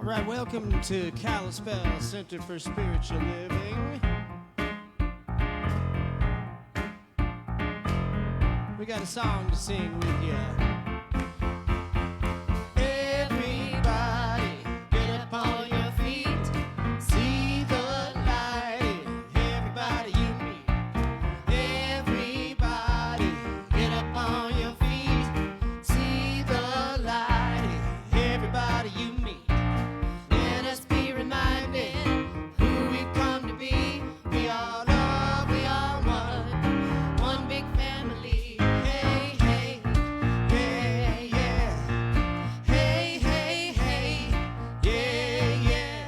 All right, welcome to Kalispell Center for Spiritual Living. We got a song to sing with you. Everybody, get up on your feet. See the light in everybody you meet. Everybody, get up on your feet. See the light in everybody you meet. Let us be reminded who we've come to be. We all love, we all one big family. Hey, hey, yeah, yeah. Hey, hey, hey, yeah, yeah.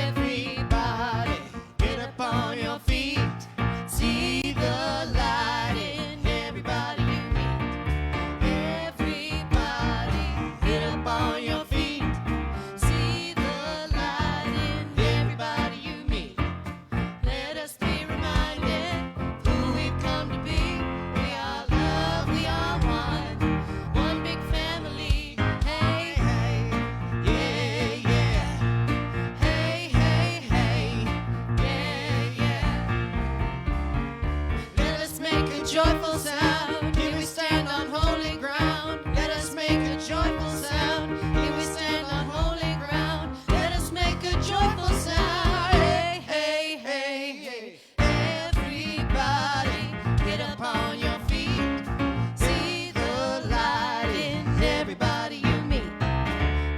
Everybody, get up on your feet. See the light in everybody you meet. Everybody, get up on your feet. See the light in everybody you meet. Let us be reminded who we've come to be. We are love, we are one big family. Hey, hey, yeah, yeah. Hey, hey, hey, yeah, yeah. Let us make a joyful sound. Here we stand on holy ground. Let us make a joyful sound. Here we stand on holy ground. Let us make a joyful sound. Hey, hey, hey, hey. Everybody, get up on your feet. See the light in everybody you meet.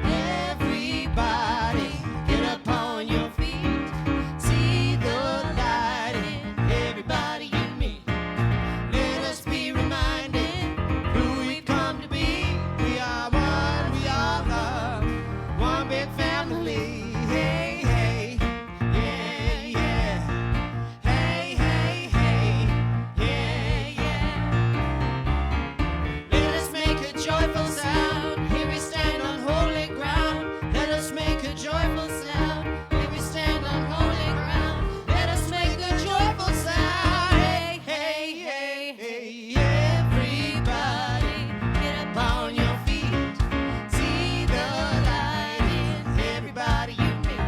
Everybody, get up on your feet. See the light in everybody you meet. Let us be reminded who we've come to be. We are love, one big family. Hey, hey, yeah, yeah. Hey, hey, hey, yeah, yeah. Let us make a joyful sound. Here we stand on holy ground. Let us make a joyful sound. Here we stand on holy ground. Let us make a joyful sound. Hey, hey, hey, hey. Everybody, get up on your feet. See the light in everybody you meet.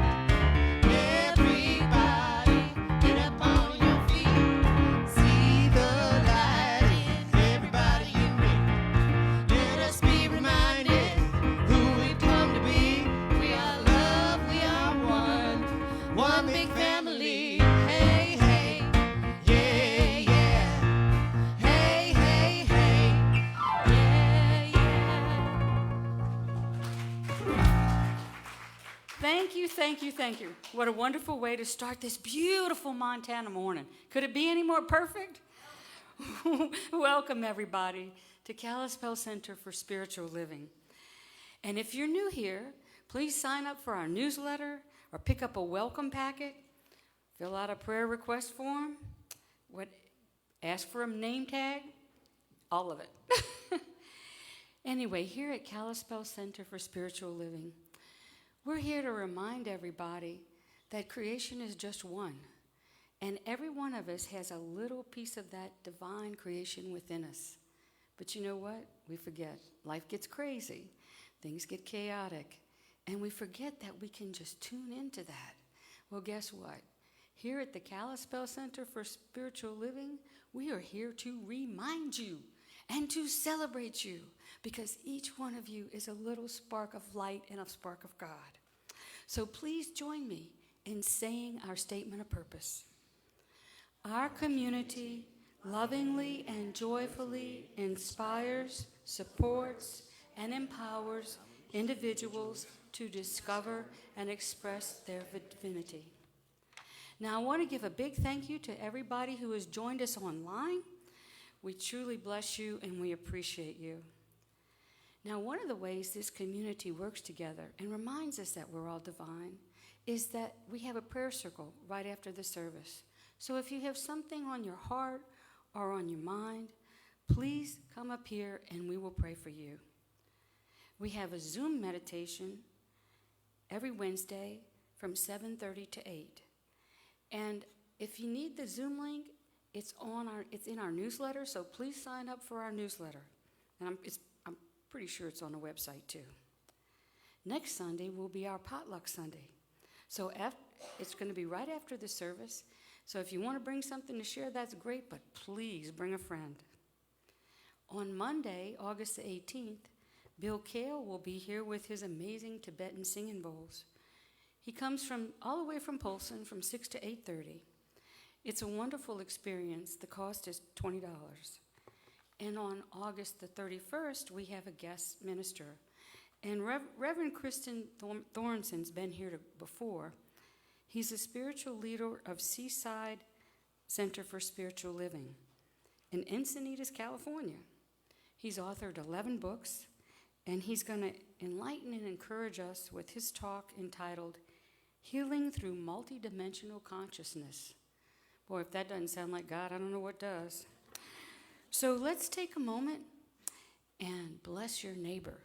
Everybody, get up on your feet. See the light in everybody you meet. Let us be reminded who we've come to be. We are love, we are one big family. Hey, hey, yeah, yeah. Hey, hey, hey, yeah, yeah. Thank you, thank you, thank you. What a wonderful way to start this beautiful Montana morning. Could it be any more perfect? Welcome, everybody, to Kalispell Center for Spiritual Living. And if you're new here, please sign up for our newsletter or pick up a welcome packet, fill out a prayer request form, ask for a name tag, all of it. Anyway, here at Kalispell Center for Spiritual Living, we're here to remind everybody that creation is just one, and every one of us has a little piece of that divine creation within us. But you know what? We forget. Life gets crazy. Things get chaotic, and we forget that we can just tune into that. Well, guess what? Here at the Kalispell Center for Spiritual Living, we are here to remind you and to celebrate you, because each one of you is a little spark of light and a spark of God. So please join me in saying our statement of purpose. Our community lovingly and joyfully inspires, supports, and empowers individuals to discover and express their divinity. Now, I want to give a big thank you to everybody who has joined us online. We truly bless you and we appreciate you. Now, one of the ways this community works together and reminds us that we're all divine is that we have a prayer circle right after the service. So if you have something on your heart or on your mind, please come up here and we will pray for you. We have a Zoom meditation every Wednesday from 7:30 to 8. And if you need the Zoom link, it's in our newsletter, so please sign up for our newsletter. And I'm pretty sure it's on the website too. Next Sunday will be our potluck Sunday. So it's going to be right after the service. So if you want to bring something to share, that's great, but please bring a friend. On Monday, August the 18th, Bill Kale will be here with his amazing Tibetan singing bowls. He comes from all the way from Polson from 6 to 8:30. It's a wonderful experience. The cost is $20. And on August the 31st, we have a guest minister. And Reverend Kristen Thornson's been here before. He's a spiritual leader of Seaside Center for Spiritual Living in Encinitas, California. He's authored 11 books, and he's going to enlighten and encourage us with his talk entitled Healing Through Multidimensional Consciousness. Boy, if that doesn't sound like God, I don't know what does. So let's take a moment and bless your neighbor.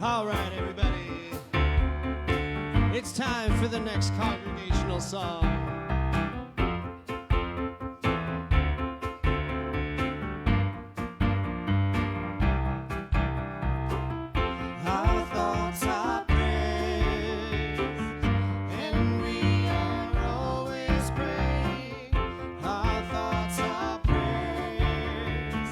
All right, everybody. It's time for the next congregational song. Our thoughts are praise, and we are always praying. Our thoughts are praise.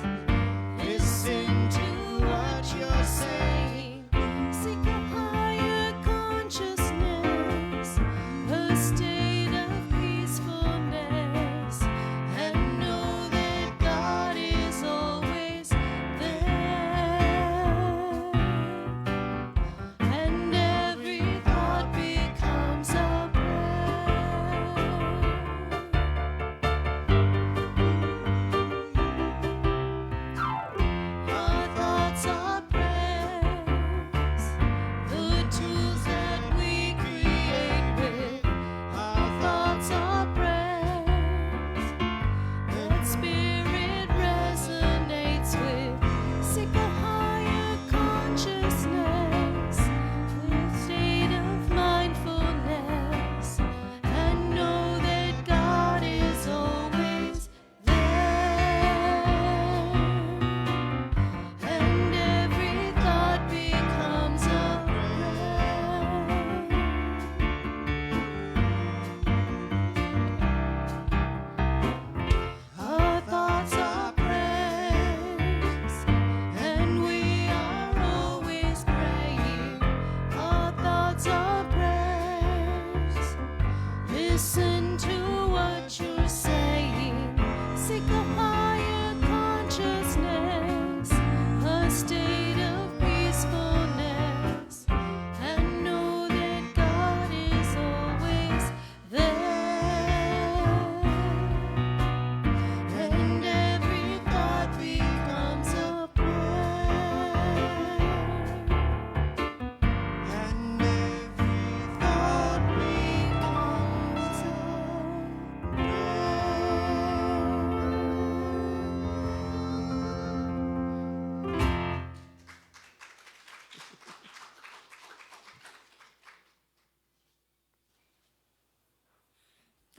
Listen to what you're saying. Seek a higher consciousness, a state of peacefulness, and know that God is always there. And every thought becomes a prayer. Our thoughts are prayers, the tools that we create with. Our thoughts are prayers that spirit resonates with. Seek a higher consciousness, a state of mindfulness, and know that God is always there. And every thought becomes a prayer. Our thoughts are prayers, and we are always praying. Our thoughts are prayers. Listen to what you're saying. Seek a higher consciousness, a state of peacefulness, and know that God is always there.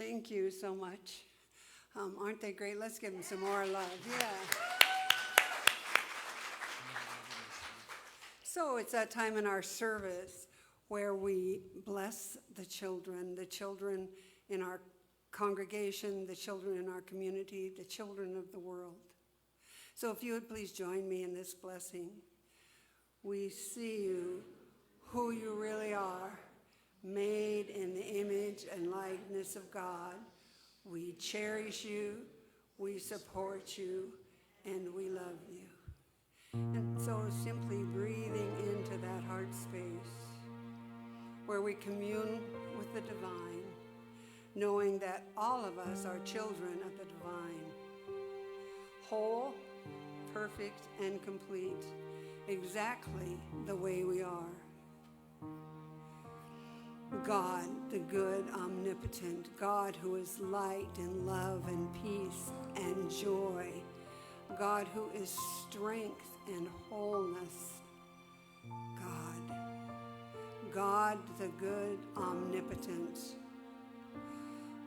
Thank you so much. Aren't they great? Let's give them some more love. Yeah. So it's that time in our service where we bless the children in our congregation, the children in our community, the children of the world. So if you would please join me in this blessing. We see you, who you really are, made in the image and likeness of God. We cherish you, we support you, and we love you. And so simply breathing into that heart space where we commune with the divine, knowing that all of us are children of the divine, whole, perfect, and complete, exactly the way we are. God, the good, omnipotent, God who is light and love and peace and joy, God who is strength and wholeness, God, the good, omnipotent,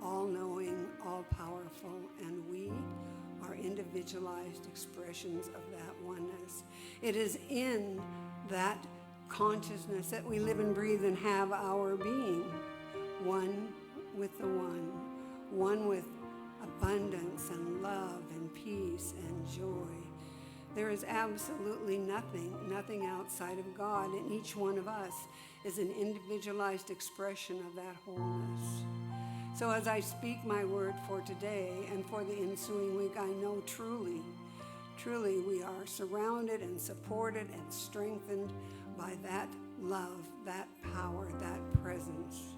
all-knowing, all-powerful, and we are individualized expressions of that oneness. It is in that consciousness that we live and breathe and have our being, one with the one with abundance and love and peace and joy. There is absolutely nothing outside of God, and each one of us is an individualized expression of that wholeness. So as I speak my word for today and for the ensuing week, I know truly we are surrounded and supported and strengthened by that love, that power, that presence,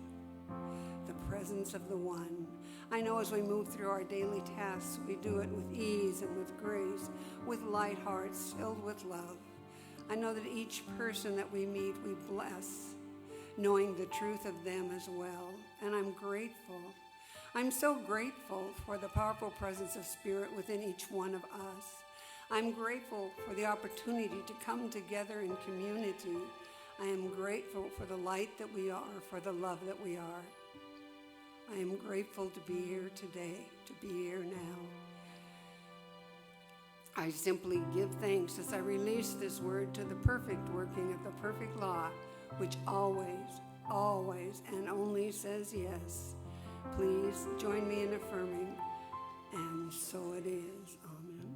the presence of the one. I know as we move through our daily tasks, we do it with ease and with grace, with light hearts filled with love. I know that each person that we meet, we bless, knowing the truth of them as well. And I'm grateful. I'm so grateful for the powerful presence of Spirit within each one of us. I'm grateful for the opportunity to come together in community. I am grateful for the light that we are, for the love that we are. I am grateful to be here today, to be here now. I simply give thanks as I release this word to the perfect working of the perfect law, which always, and only says yes. Please join me in affirming, and so it is. Amen.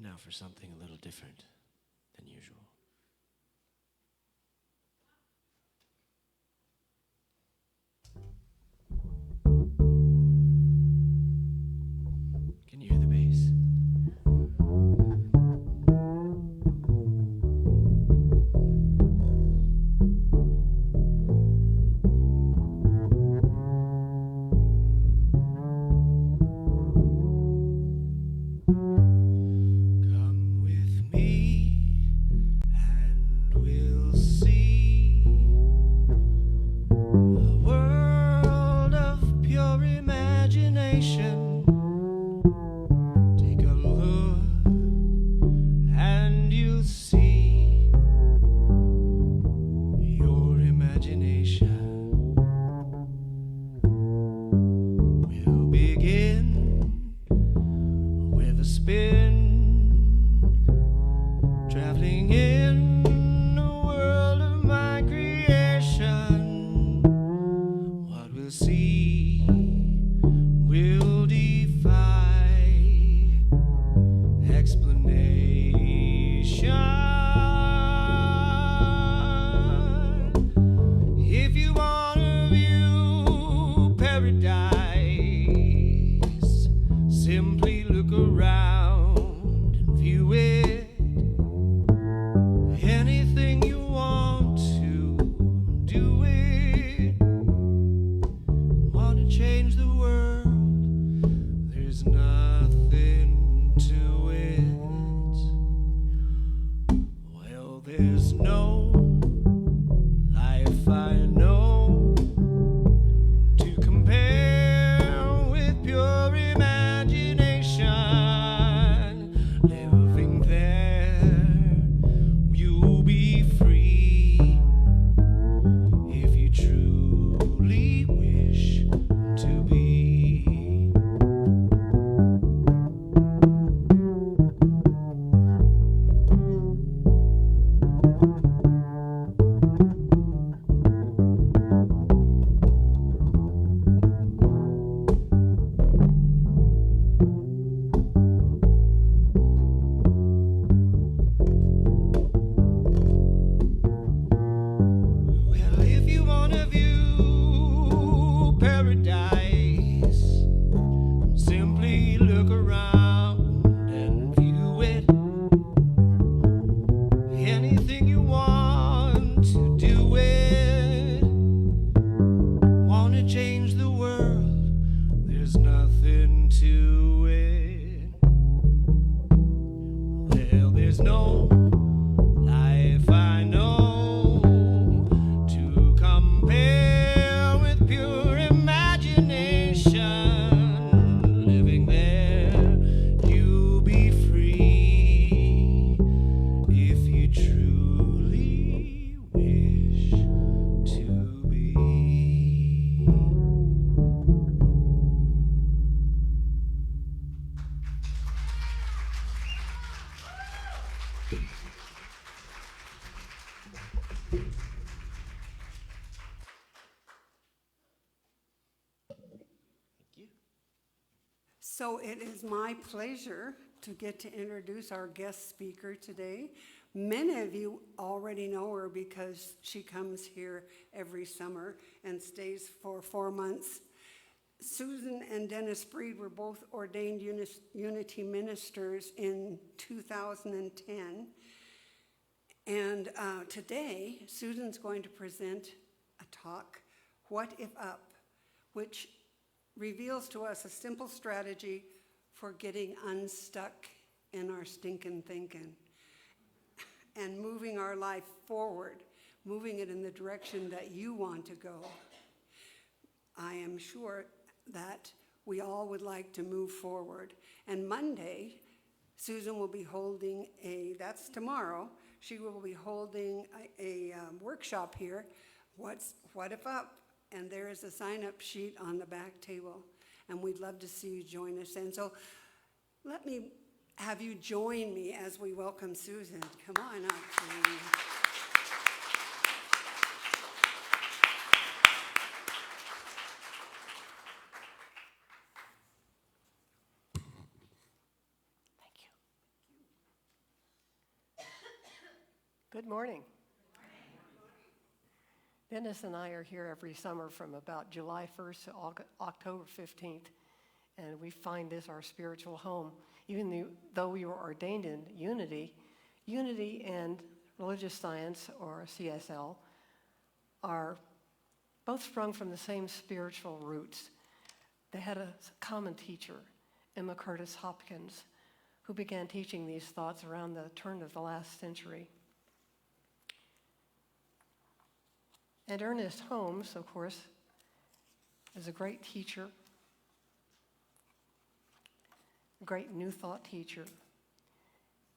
Now for something a little different than usual. Can you hear the bass? Come with me and we'll see a world of pure imagination. Take a look and you'll see your imagination. We'll begin with a spin, traveling in the world of my creation. What we'll see will defy explanation. If you want to view paradise, simply look around and view it. Anything you want to do it. Want to change is no life I know to compare with pure imagination. Living there, you'll be free if you truly wish to be. So it is my pleasure to get to introduce our guest speaker today. Many of you already know her because she comes here every summer and stays for 4 months. Susan and Dennis Breed were both ordained Unity ministers in 2010. And today, Susan's going to present a talk, What If Up, which reveals to us a simple strategy for getting unstuck in our stinking thinking and moving our life forward, moving it in the direction that you want to go. I am sure that we all would like to move forward. And Monday, Susan will be holding that's tomorrow, she will be holding a workshop here, What If Up? And there is a sign-up sheet on the back table, and we'd love to see you join us. And so let me have you join me as we welcome Susan. Come on up, please. Thank you. Good morning. Dennis and I are here every summer from about July 1st to October 15th, and we find this our spiritual home. Even though we were ordained in Unity and religious science, or CSL, are both sprung from the same spiritual roots. They had a common teacher, Emma Curtis Hopkins, who began teaching these thoughts around the turn of the last century. And Ernest Holmes, of course, is a great teacher, a great New Thought teacher,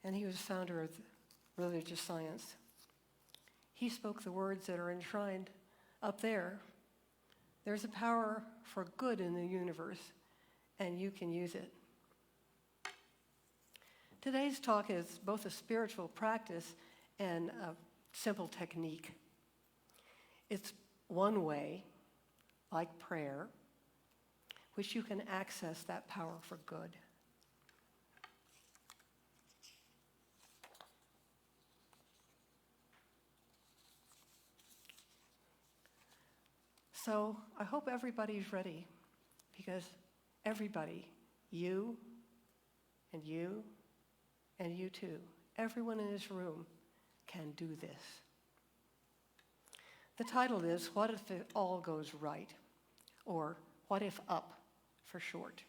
and he was founder of religious science. He spoke the words that are enshrined up there. There's a power for good in the universe, and you can use it. Today's talk is both a spiritual practice and a simple technique. It's one way, like prayer, which you can access that power for good. So I hope everybody's ready, because everybody, you and you and you too, everyone in this room can do this. The title is, What If It All Goes Right? Or What If Up for short.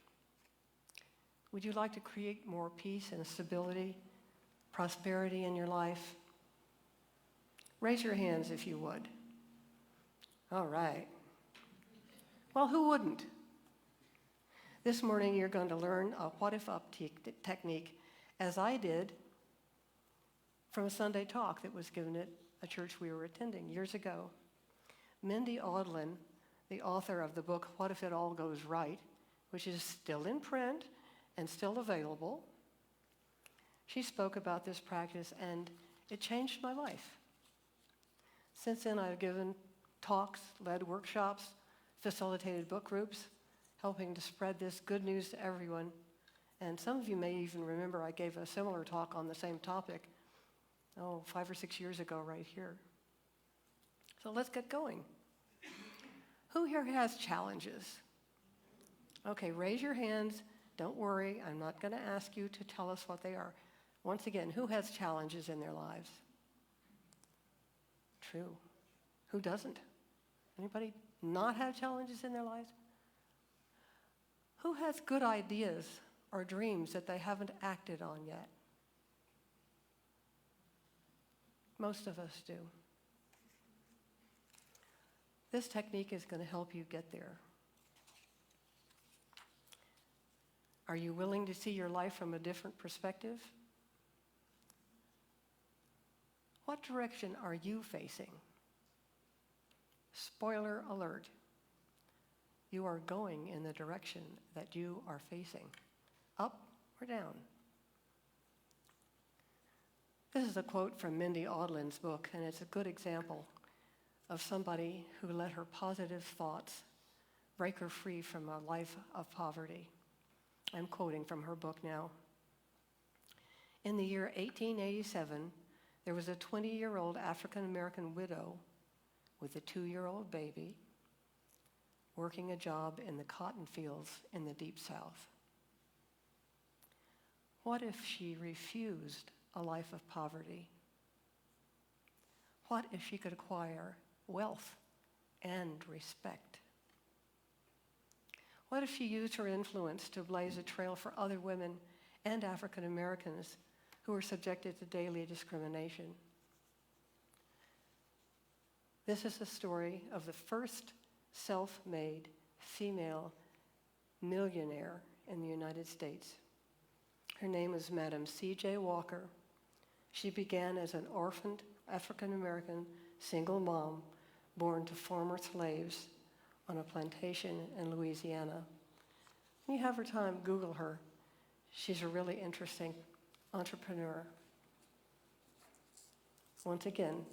Would you like to create more peace and stability, prosperity in your life? Raise your hands if you would. All right. Well, who wouldn't? This morning you're going to learn a What If Up technique, as I did from a Sunday talk that was given at a church we were attending years ago. Mindy Audlin, the author of the book What If It All Goes Right, which is still in print and still available, she spoke about this practice, and it changed my life. Since then, I've given talks, led workshops, facilitated book groups, helping to spread this good news to everyone. And some of you may even remember I gave a similar talk on the same topic, 5 or 6 years ago right here. So let's get going. Who here has challenges? Okay, raise your hands. Don't worry, I'm not going to ask you to tell us what they are. Once again, who has challenges in their lives? True. Who doesn't? Anybody not have challenges in their lives? Who has good ideas or dreams that they haven't acted on yet? Most of us do. This technique is going to help you get there. Are you willing to see your life from a different perspective? What direction are you facing? Spoiler alert. You are going in the direction that you are facing, up or down. This is a quote from Mindy Audlin's book, and it's a good example of somebody who let her positive thoughts break her free from a life of poverty. I'm quoting from her book now. In the year 1887, there was a 20-year-old African-American widow with a 2-year-old baby working a job in the cotton fields in the Deep South. What if she refused a life of poverty? What if she could acquire wealth and respect? What if she used her influence to blaze a trail for other women and African Americans who are subjected to daily discrimination? This is the story of the first self-made female millionaire in the United States. Her name is Madam C.J. Walker. She began as an orphaned African-American single mom born to former slaves on a plantation in Louisiana. When you have her time, Google her. She's a really interesting entrepreneur. Once again,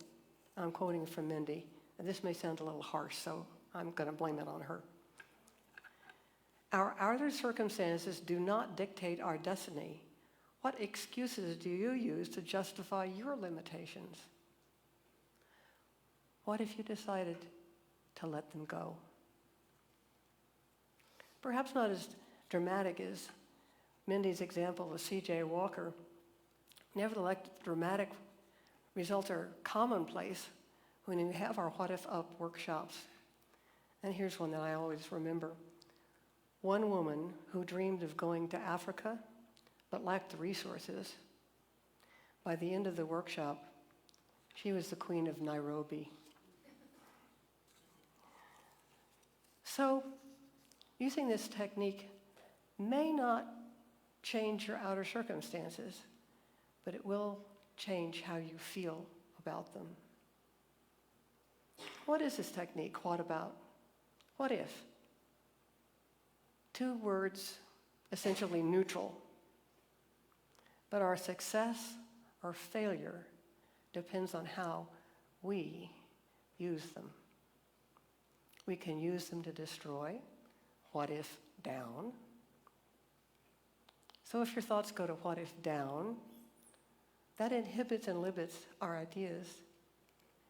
I'm quoting from Mindy. And this may sound a little harsh, so I'm going to blame it on her. Our outer circumstances do not dictate our destiny. What excuses do you use to justify your limitations? What if you decided to let them go? Perhaps not as dramatic as Mindy's example of C.J. Walker. Nevertheless, dramatic results are commonplace when you have our What If Up workshops. And here's one that I always remember. One woman who dreamed of going to Africa but lacked the resources. By the end of the workshop, she was the queen of Nairobi. So, using this technique may not change your outer circumstances, but it will change how you feel about them. What is this technique? What about? What if? 2 words, essentially neutral. But our success or failure depends on how we use them. We can use them to destroy. What if down? So if your thoughts go to what if down, that inhibits and limits our ideas.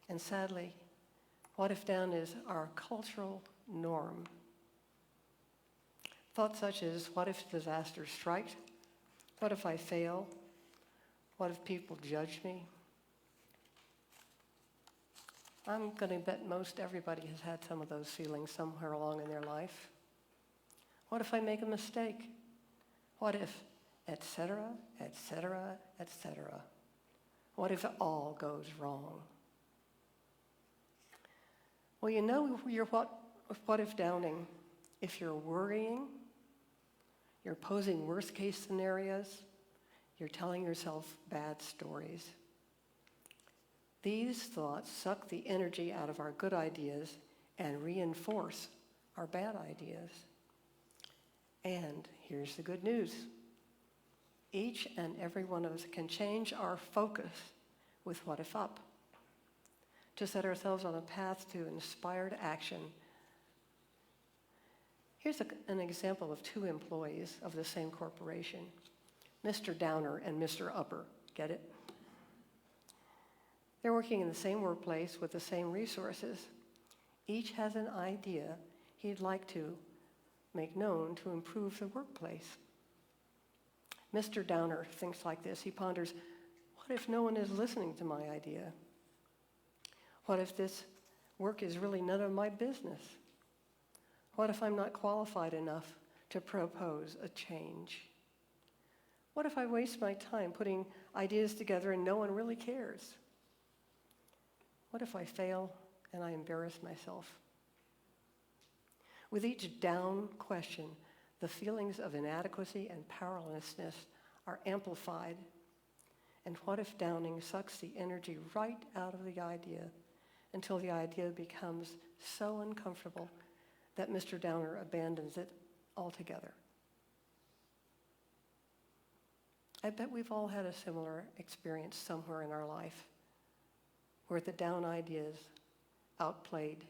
And sadly, what if down is our cultural norm. Thoughts such as, what if disaster strikes? What if I fail? What if people judge me? I'm going to bet most everybody has had some of those feelings somewhere along in their life. What if I make a mistake? What if, et cetera, et cetera, et cetera? What if it all goes wrong? Well, you know you're what if downing if you're worrying, you're posing worst case scenarios, you're telling yourself bad stories. These thoughts suck the energy out of our good ideas and reinforce our bad ideas. And here's the good news. Each and every one of us can change our focus with What If Up to set ourselves on a path to inspired action. Here's an example of 2 employees of the same corporation, Mr. Downer and Mr. Upper. Get it? They're working in the same workplace with the same resources. Each has an idea he'd like to make known to improve the workplace. Mr. Downer thinks like this. He ponders, what if no one is listening to my idea? What if this work is really none of my business? What if I'm not qualified enough to propose a change? What if I waste my time putting ideas together and no one really cares? What if I fail and I embarrass myself? With each down question, the feelings of inadequacy and powerlessness are amplified. And what if downing sucks the energy right out of the idea until the idea becomes so uncomfortable that Mr. Downer abandons it altogether? I bet we've all had a similar experience somewhere in our life where the down ideas outplayed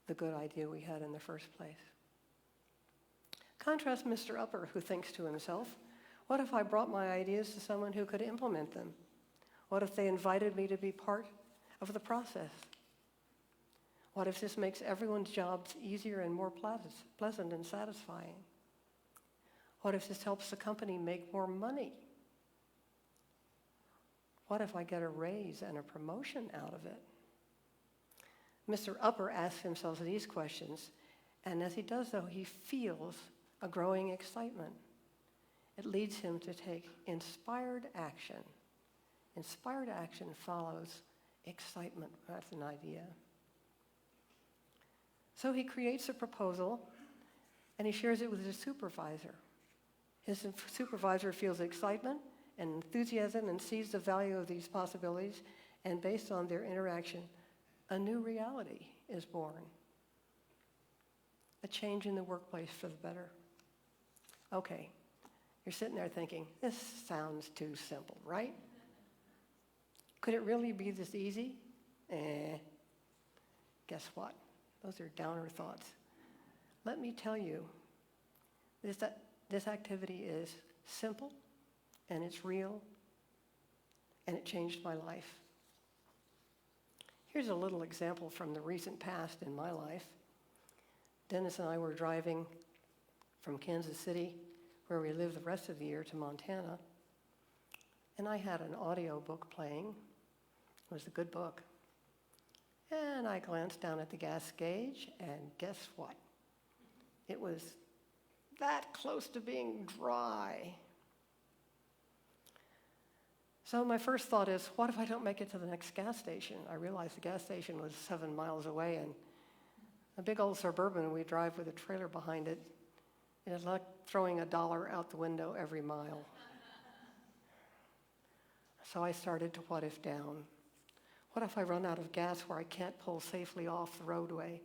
the good idea we had in the first place. Contrast Mr. Upper, who thinks to himself, what if I brought my ideas to someone who could implement them? What if they invited me to be part of the process? What if this makes everyone's jobs easier and more pleasant and satisfying? What if this helps the company make more money? What if I get a raise and a promotion out of it? Mr. Upper asks himself these questions, and as he does so, he feels a growing excitement. It leads him to take inspired action. Inspired action follows excitement. That's an idea. So he creates a proposal, and he shares it with his supervisor. His supervisor feels excitement and enthusiasm and sees the value of these possibilities, and based on their interaction, a new reality is born. A change in the workplace for the better. Okay, you're sitting there thinking, this sounds too simple, right? Could it really be this easy? Guess what? Those are downer thoughts. Let me tell you, this activity is simple, and it's real, and it changed my life. Here's a little example from the recent past in my life. Dennis and I were driving from Kansas City, where we lived the rest of the year, to Montana, and I had an audio book playing. It was a good book. And I glanced down at the gas gauge, and guess what? It was that close to being dry. So my first thought is, what if I don't make it to the next gas station? I realized the gas station was 7 miles away, and a big old Suburban we drive with a trailer behind it. It's like throwing $1 out the window every mile. So I started to what if down. What if I run out of gas where I can't pull safely off the roadway?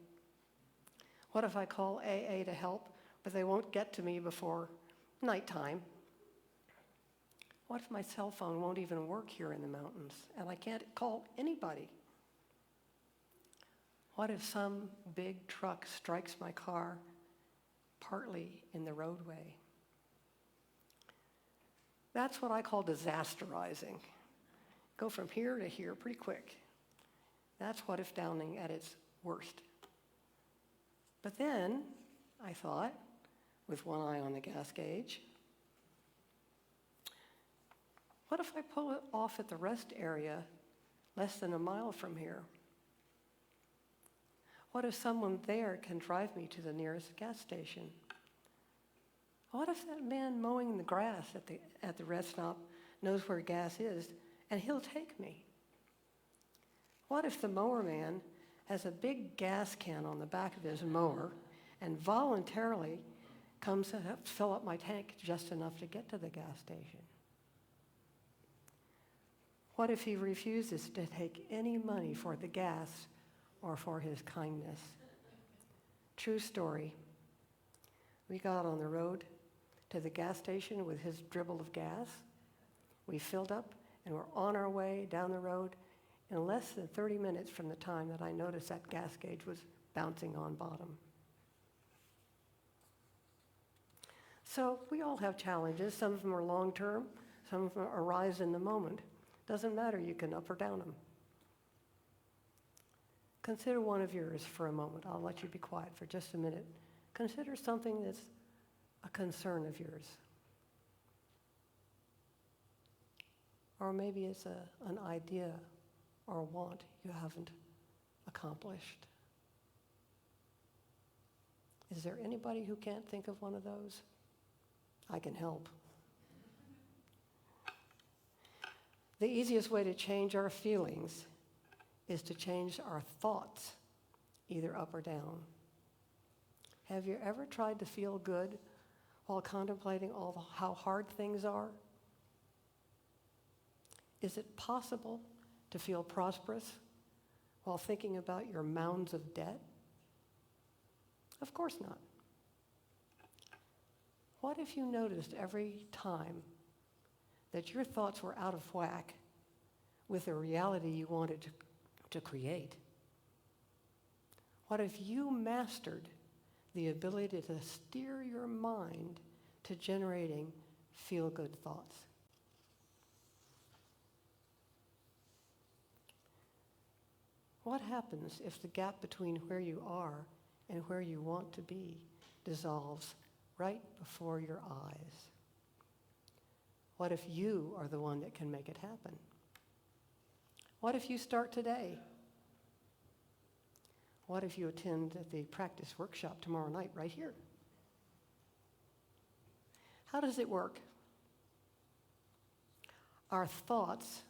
What if I call AA to help, but they won't get to me before nighttime? What if my cell phone won't even work here in the mountains and I can't call anybody? What if some big truck strikes my car partly in the roadway? That's what I call disasterizing. Go from here to here pretty quick. That's what if downing at its worst. But then I thought, with one eye on the gas gauge, what if I pull it off at the rest area less than a mile from here? What if someone there can drive me to the nearest gas station? What if that man mowing the grass at the rest stop knows where gas is, and he'll take me? What if the mower man has a big gas can on the back of his mower and voluntarily comes to fill up my tank just enough to get to the gas station? What if he refuses to take any money for the gas or for his kindness? True story. We got on the road to the gas station with his dribble of gas. We filled up and we're on our way down the road in less than 30 minutes from the time that I noticed that gas gauge was bouncing on bottom. So we all have challenges. Some of them are long-term. Some of them arise in the moment. Doesn't matter, you can up or down them. Consider one of yours for a moment. I'll let you be quiet for just a minute. Consider something that's a concern of yours. Or maybe it's an idea or a want you haven't accomplished. Is there anybody who can't think of one of those? I can help. The easiest way to change our feelings is to change our thoughts, either up or down. Have you ever tried to feel good while contemplating how hard things are? Is it possible to feel prosperous while thinking about your mounds of debt? Of course not. What if you noticed every time that your thoughts were out of whack with the reality you wanted to create? What if you mastered the ability to steer your mind to generating feel-good thoughts? What happens if the gap between where you are and where you want to be dissolves right before your eyes? What if you are the one that can make it happen? What if you start today? What if you attend the practice workshop tomorrow night right here? How does it work? Our thoughts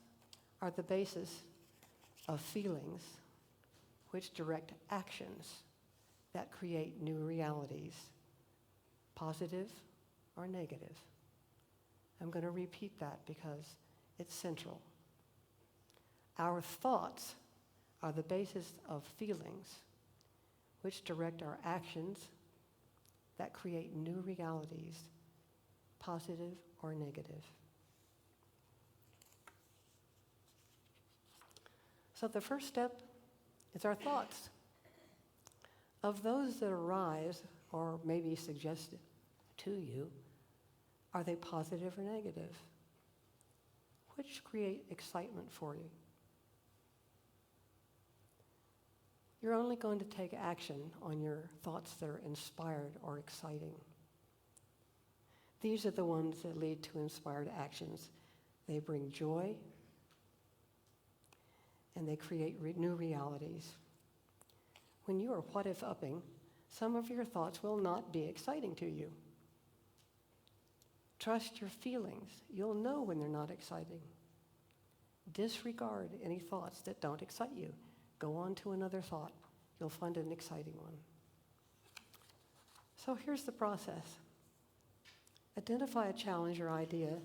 are the basis of feelings, which direct actions that create new realities, positive or negative. I'm going to repeat that because it's central. Our thoughts are the basis of feelings, which direct our actions that create new realities, positive or negative. So the first step is our thoughts. Of those that arise or may be suggested to you, are they positive or negative? Which create excitement for you? You're only going to take action on your thoughts that are inspired or exciting. These are the ones that lead to inspired actions. They bring joy, and they create new realities. When you are what-if-upping, some of your thoughts will not be exciting to you. Trust your feelings. You'll know when they're not exciting. Disregard any thoughts that don't excite you. Go on to another thought. You'll find an exciting one. So here's the process. Identify a challenge or idea,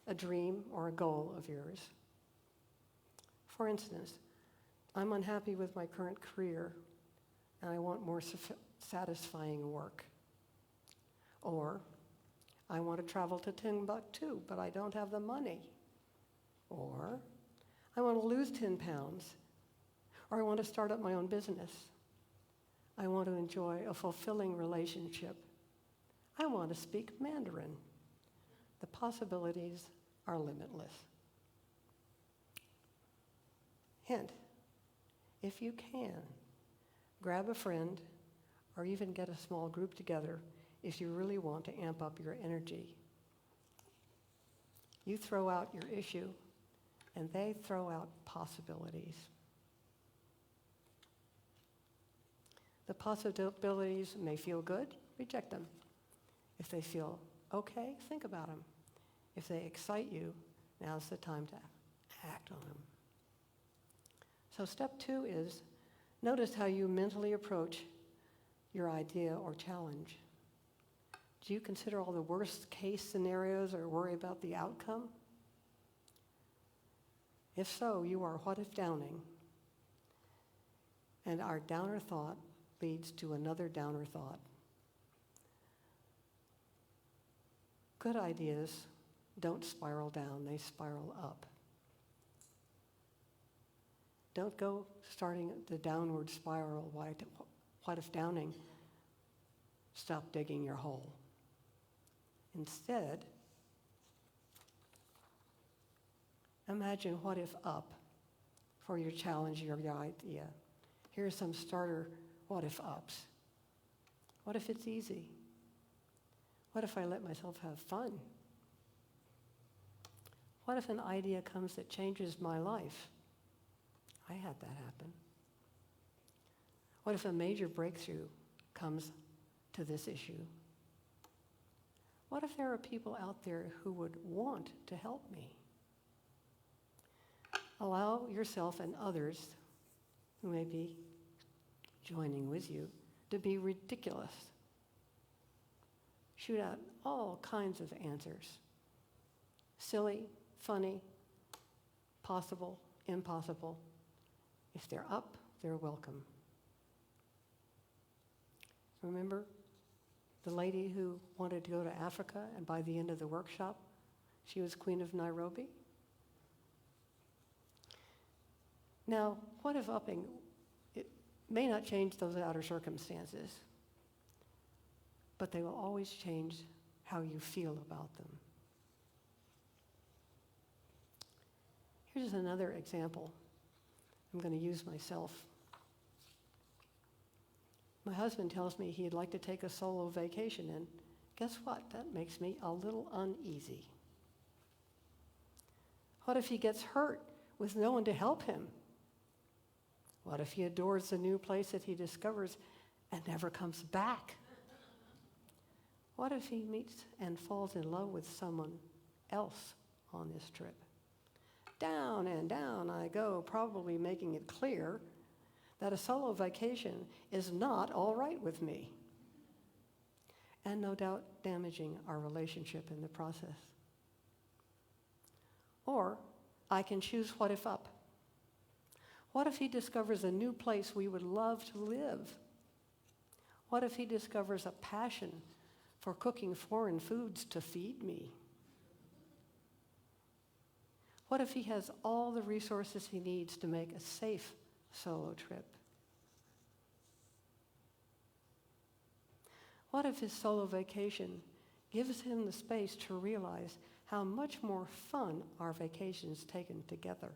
a dream or a goal of yours. For instance, I'm unhappy with my current career and I want more satisfying work. Or, I want to travel to Timbuktu, but I don't have the money. Or, I want to lose 10 pounds. Or I want to start up my own business. I want to enjoy a fulfilling relationship. I want to speak Mandarin. The possibilities are limitless. Hint, if you can, grab a friend or even get a small group together if you really want to amp up your energy. You throw out your issue and they throw out possibilities. The possibilities may feel good, reject them. If they feel okay, think about them. If they excite you, now's the time to act on them. So step 2 is notice how you mentally approach your idea or challenge. Do you consider all the worst case scenarios or worry about the outcome? If so, you are what if downing. And our downer thought leads to another downer thought. Good ideas don't spiral down, they spiral up. Don't go starting the downward spiral. What if downing? Stop digging your hole. Instead, imagine what if up for your challenge or your idea. Here are some starter what if ups. What if it's easy? What if I let myself have fun? What if an idea comes that changes my life? I had that happen. What if a major breakthrough comes to this issue? What if there are people out there who would want to help me? Allow yourself and others who may be joining with you, to be ridiculous. Shoot out all kinds of answers. Silly, funny, possible, impossible. If they're up, they're welcome. Remember the lady who wanted to go to Africa, and by the end of the workshop, she was Queen of Nairobi? Now, what if upping, it may not change those outer circumstances, but they will always change how you feel about them. Here's another example. I'm going to use myself. My husband tells me he'd like to take a solo vacation, and guess what? That makes me a little uneasy. What if he gets hurt with no one to help him? What if he adores the new place that he discovers and never comes back? What if he meets and falls in love with someone else on this trip? Down and down I go, probably making it clear that a solo vacation is not all right with me, and no doubt damaging our relationship in the process. Or I can choose what if up. What if he discovers a new place we would love to live? What if he discovers a passion for cooking foreign foods to feed me? What if he has all the resources he needs to make a safe solo trip? What if his solo vacation gives him the space to realize how much more fun our vacations taken together?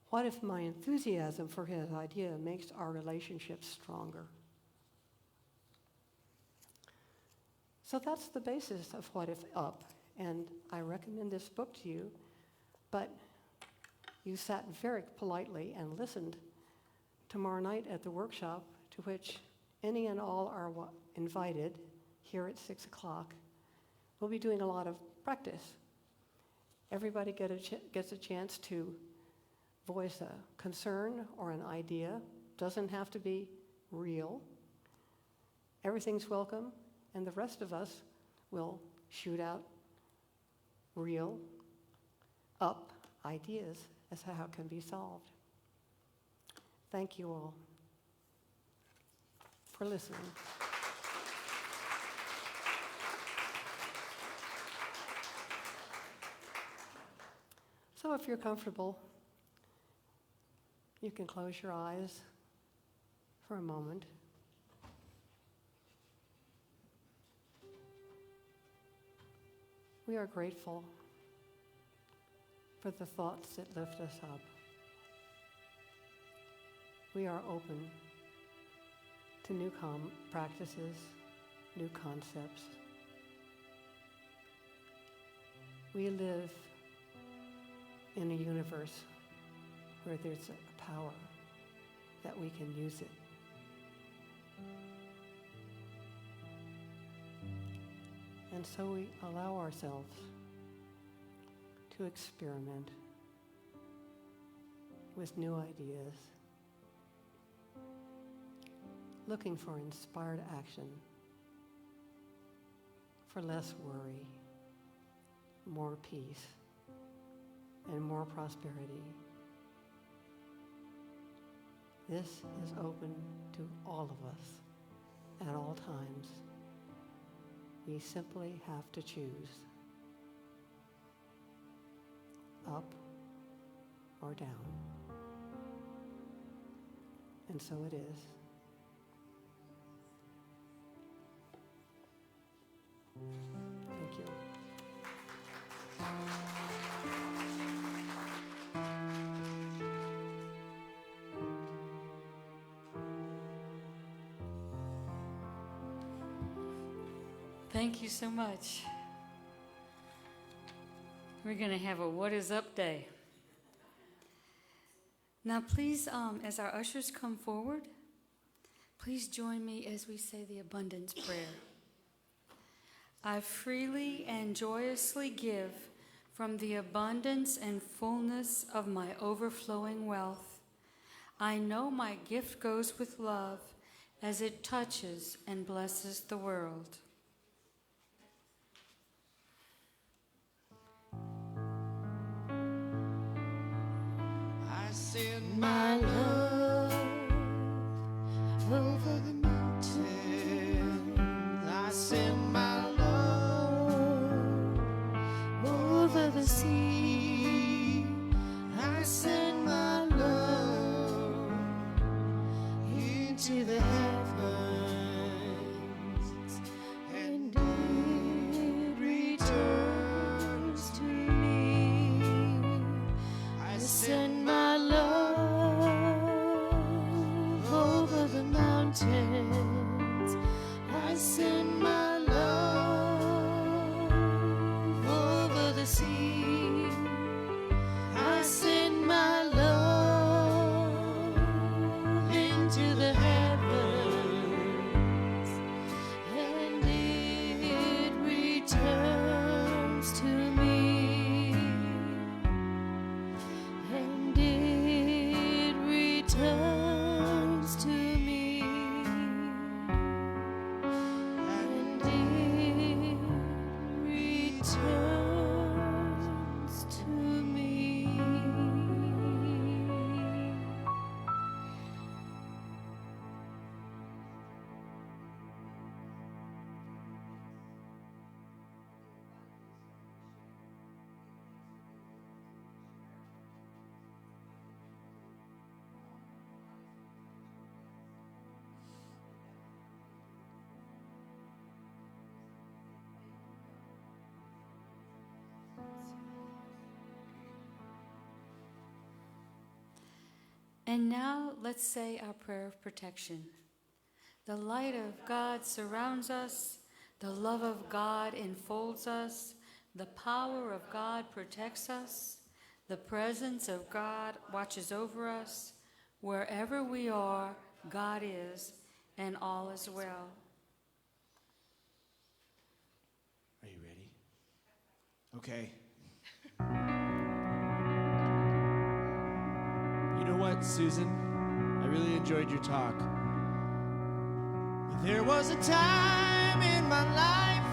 What if my enthusiasm for his idea makes our relationship stronger? So that's the basis of What If Up, and I recommend this book to you, but you sat very politely and listened tomorrow night at the workshop, to which any and all are invited here at 6 o'clock. We'll be doing a lot of practice. Everybody gets a chance to voice a concern or an idea. Doesn't have to be real. Everything's welcome, and the rest of us will shoot out real, up ideas as to how it can be solved. Thank you all for listening. So if you're comfortable, you can close your eyes for a moment. We are grateful for the thoughts that lift us up. We are open to new practices, new concepts. We live in a universe where there's a power that we can use it. And so we allow ourselves to experiment with new ideas, looking for inspired action, for less worry, more peace, and more prosperity. This is open to all of us at all times. We simply have to choose up or down. And so it is. Thank you. Thank you so much. We're going to have a What Is Up Day. Now, please, as our ushers come forward, please join me as we say the abundance prayer. I freely and joyously give from the abundance and fullness of my overflowing wealth. I know my gift goes with love as it touches and blesses the world. I send my love over the mountains. I send my love over the sea. I send my love into the heavens, and it returns to me. I send my love over the mountains. I send my love over the sea. I send my love into the heavens, and it returns to me. And it returns to me. And it returns to me. And now let's say our prayer of protection. The light of God surrounds us. The love of God enfolds us. The power of God protects us. The presence of God watches over us. Wherever we are, God is, and all is well. Are you ready? Okay. You know what, Susan? I really enjoyed your talk. But there was a time in my life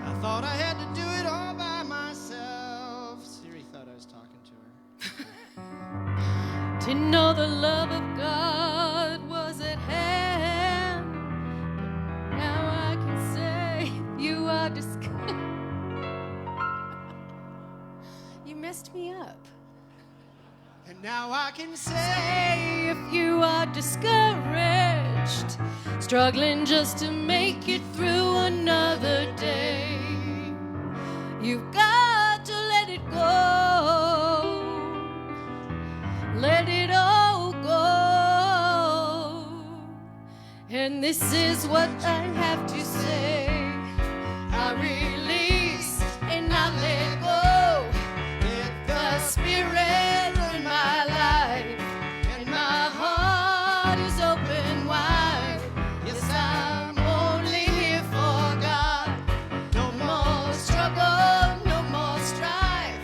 I thought I had to do it all by myself. Siri thought I was talking to her. To know the love of God was at hand. But now I can say you are You messed me up. And now I can say, Say if you are discouraged, struggling just to make it through another day, you've got to let it go. Let it all go. And this is what I have to say. I release and I let go. let The Spirit in my life, and my heart is open wide. Yes, I'm only here for God. No more struggle, no more strife.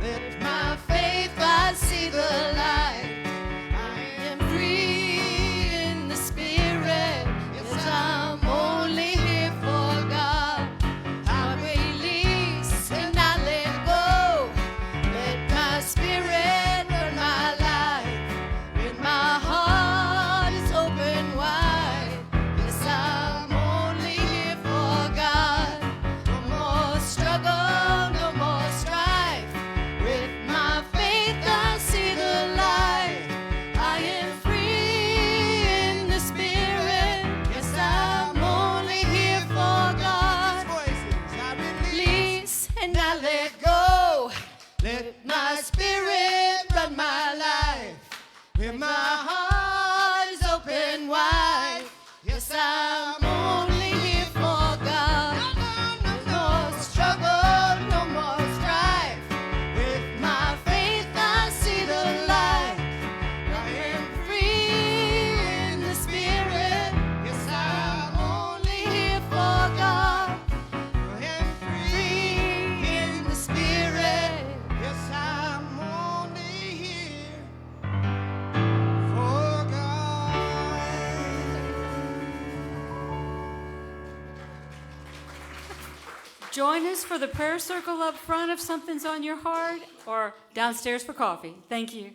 let My faith, I see the light. I am free in the Spirit. Yes, I'm only here for God. I release and I Join us for the prayer circle up front if something's on your heart, or downstairs for coffee. Thank you.